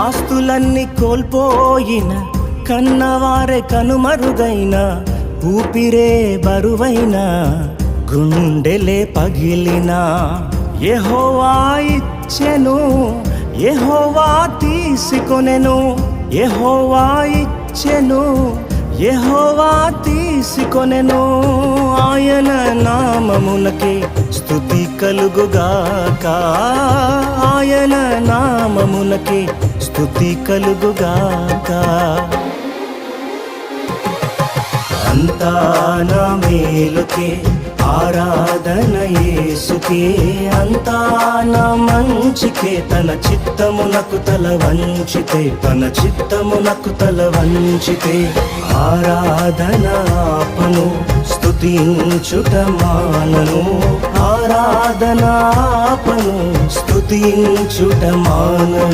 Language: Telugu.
ఆస్తులన్నీ కోల్పోయిన, కన్నవారే కనుమరుగైన, ఊపిరే బరువైన, గుండెలే పగిలిన, యెహోవా ఇచ్చెను, యెహోవా తీసుకొనెను, యెహోవా ఇచ్చెను, యెహోవా తీసుకొనెను. ఆయన నామమునకే స్తుతి కలుగుగాక, ఆయన నామమునకే స్తుతి కలుగుగాక. అంతా నా మేలుకే ఆరాధన యేసుకే, అంతా నా మంచికే, తన చిత్తమునకు తల వంచితే, తన చిత్తమునకు తల వంచితే, ఆరాధన ఆపను, స్తుతించుట మానను, ఆరాధన ఆపను, స్తుతించుట మానను.